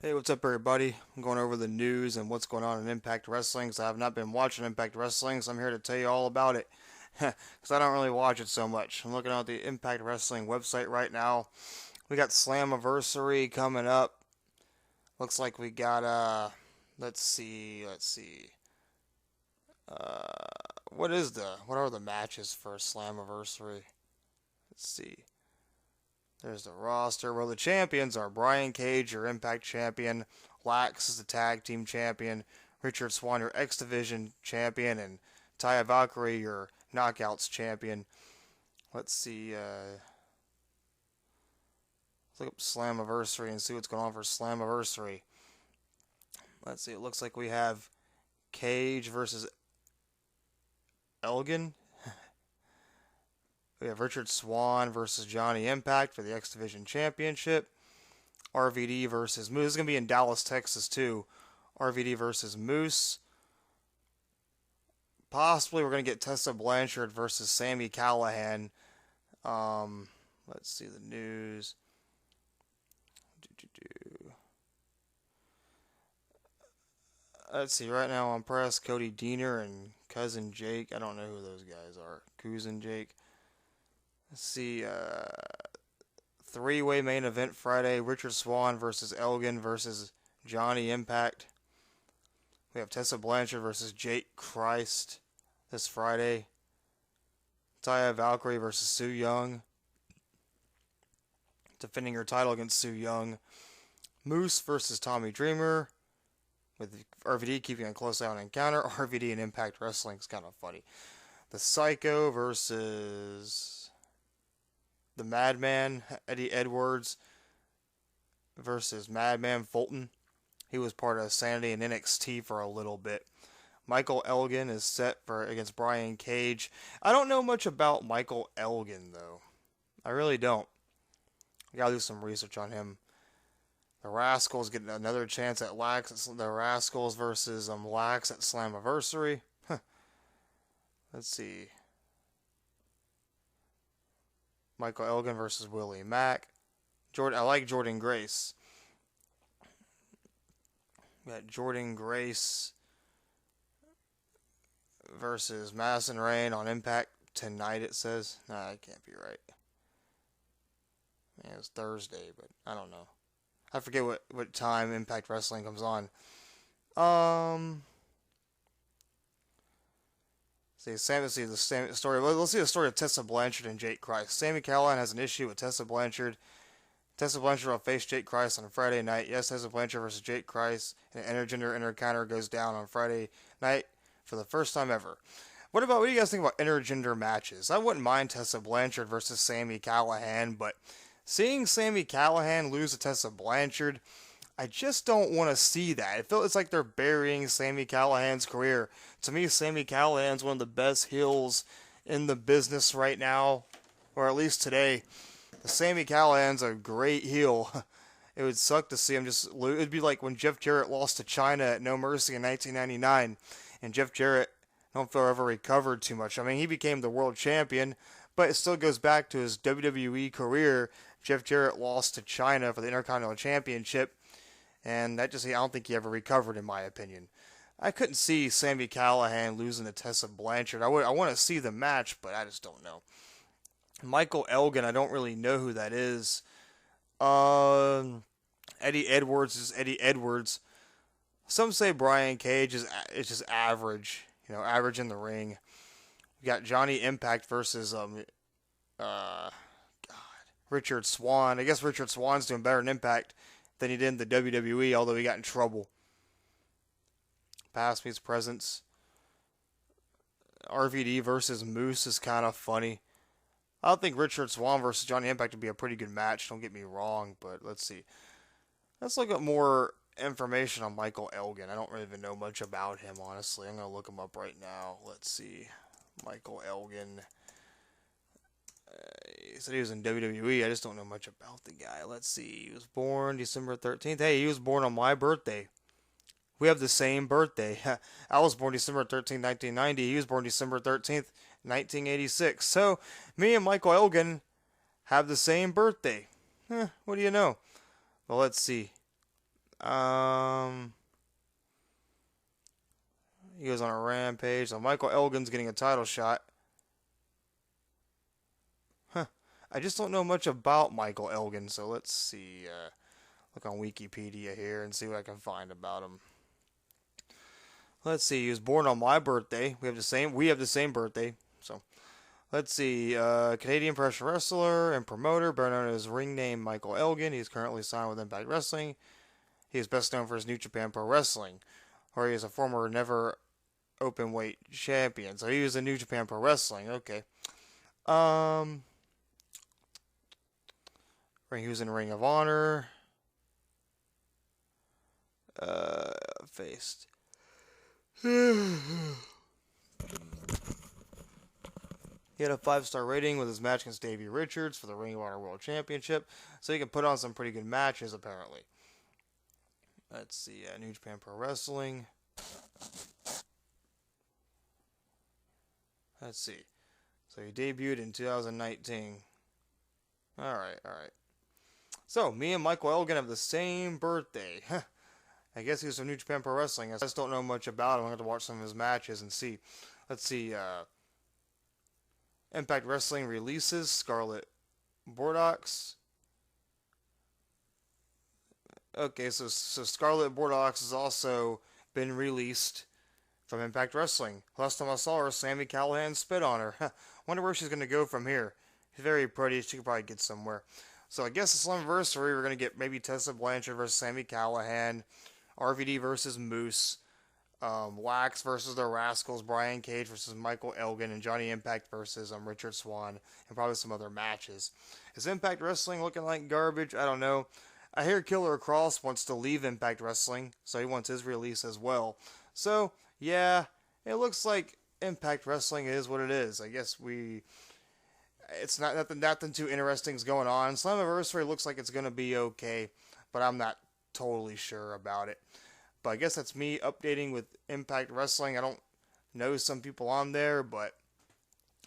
Hey, what's up, everybody? I'm going over the news and what's going on in Impact Wrestling. So I have not been watching Impact Wrestling, so I'm here to tell you all about it. Because I don't really watch it so much. I'm looking at the Impact Wrestling website right now. We got Slammiversary coming up. Looks like we got let's see. What are the matches for Slammiversary? Let's see. There's the roster. Well, the champions are Brian Cage, your Impact champion. Lax is the tag team champion. Richard Swann, your X Division champion. And Taya Valkyrie, your Knockouts champion. Let's see. Let's look up Slammiversary and see what's going on for Slammiversary. Let's see. It looks like we have Cage versus Elgin. We have Richard Swann versus Johnny Impact for the X Division Championship. RVD versus Moose. This is going to be in Dallas, Texas, too. RVD versus Moose. Possibly we're going to get Tessa Blanchard versus Sami Callihan. Let's see the news. Let's see, right now on press, Cody Deaner and Cousin Jake. I don't know who those guys are. Cousin Jake. Let's see, three-way main event Friday. Richard Swann versus Elgin versus Johnny Impact. We have Tessa Blanchard versus Jake Christ this Friday. Taya Valkyrie versus Sue Young. Defending her title against Sue Young. Moose versus Tommy Dreamer. With RVD keeping a close eye on Encounter. RVD and Impact Wrestling is kind of funny. The Psycho versus the Madman, Eddie Edwards versus Madman Fulton. He was part of Sanity and NXT for a little bit. Michael Elgin is set for against Brian Cage. I don't know much about Michael Elgin, though. I really don't. I gotta do some research on him. The Rascals getting another chance at Lax. The Rascals versus Lax at Slammiversary. Let's see. Michael Elgin versus Willie Mack. I like Jordan Grace. We got Jordan Grace versus Madison Rayne on Impact tonight, it says. Nah, that can't be right. Man, it's Thursday, but I don't know. I forget what time Impact Wrestling comes on. Let's see the story. Let's see the story of Tessa Blanchard and Jake Christ. Sami Callihan has an issue with Tessa Blanchard. Tessa Blanchard will face Jake Christ on Friday night. Yes, Tessa Blanchard versus Jake Christ. An intergender encounter goes down on Friday night for the first time ever. What do you guys think about intergender matches? I wouldn't mind Tessa Blanchard versus Sami Callihan, but seeing Sami Callihan lose to Tessa Blanchard, I just don't want to see that. It's like they're burying Sami Callihan's career. To me, Sami Callihan's one of the best heels in the business right now, or at least today. Sami Callihan's a great heel. It would suck to see him just lose. It'd be like when Jeff Jarrett lost to China at No Mercy in 1999, and Jeff Jarrett, I don't feel ever recovered too much. I mean, he became the world champion, but it still goes back to his WWE career. Jeff Jarrett lost to China for the Intercontinental Championship, and I don't think he ever recovered, in my opinion. I couldn't see Sami Callihan losing to Tessa Blanchard. I want to see the match, but I just don't know. Michael Elgin, I don't really know who that is. Eddie Edwards is Eddie Edwards. Some say Brian Cage is just average, average in the ring. We got Johnny Impact versus Richard Swann. I guess Richard Swann's doing better in Impact than he did in the WWE, although he got in trouble. Past meets presence. RVD versus Moose is kind of funny. I think Richard Swann versus Johnny Impact would be a pretty good match, don't get me wrong, but let's see. Let's look at more information on Michael Elgin. I don't really even know much about him, honestly. I'm going to look him up right now. Let's see. Michael Elgin. He said he was in WWE. I just don't know much about the guy. Let's see. He was born December 13th. Hey, he was born on my birthday. We have the same birthday. I was born December 13th, 1990. He was born December 13th, 1986. So, me and Michael Elgin have the same birthday. What do you know? Well, let's see. He goes on a rampage. So Michael Elgin's getting a title shot. Huh. I just don't know much about Michael Elgin, so let's see. Look on Wikipedia here and see what I can find about him. Let's see. He was born on my birthday. We have the same birthday. So let's see. Canadian professional wrestler and promoter, better known as ring name Michael Elgin. He's currently signed with Impact Wrestling. He is best known for his New Japan Pro Wrestling, where he is a former never openweight champion. So he was in New Japan Pro Wrestling. Okay. He was in Ring of Honor. Faced. He had a 5-star rating with his match against Davey Richards for the Ring of Honor World Championship, so he can put on some pretty good matches, apparently. Let's see, New Japan Pro Wrestling. Let's see. So he debuted in 2019. Alright. So, me and Michael Elgin have the same birthday. I guess he was from New Japan Pro Wrestling. I just don't know much about him. I'm going to have to watch some of his matches and see. Let's see. Impact Wrestling releases Scarlett Bordeaux. Okay, so Scarlett Bordeaux has also been released from Impact Wrestling. Last time I saw her, Sami Callihan spit on her. Wonder where she's going to go from here. She's very pretty. She could probably get somewhere. So I guess the SLAMMIVERSARY, we're going to get maybe Tessa Blanchard versus Sami Callihan, RVD versus Moose, Wax versus the Rascals, Brian Cage versus Michael Elgin, and Johnny Impact versus Richard Swann, and probably some other matches. Is Impact Wrestling looking like garbage? I don't know. I hear Killer Kross wants to leave Impact Wrestling, so he wants his release as well. So, yeah, it looks like Impact Wrestling is what it is. I guess it's not nothing too interesting is going on. SLAMMIVERSARY looks like it's going to be okay, but I'm not totally sure about it. But I guess that's me updating with Impact Wrestling. I don't know some people on there, but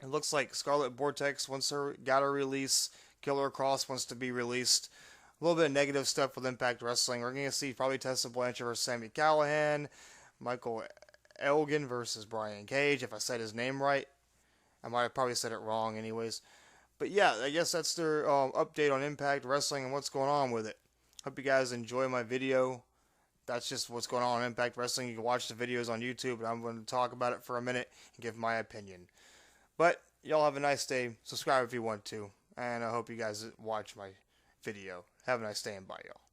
it looks like Scarlett Bordeaux got a release. Killer Kross wants to be released. A little bit of negative stuff with Impact Wrestling. We're going to see probably Tessa Blanchard versus Sami Callihan, Michael Elgin versus Brian Cage, if I said his name right. I might have probably said it wrong anyways. But yeah, I guess that's their update on Impact Wrestling and what's going on with it. Hope you guys enjoy my video. That's just what's going on in Impact Wrestling. You can watch the videos on YouTube, but I'm going to talk about it for a minute and give my opinion. But y'all have a nice day. Subscribe if you want to. And I hope you guys watch my video. Have a nice day and bye, y'all.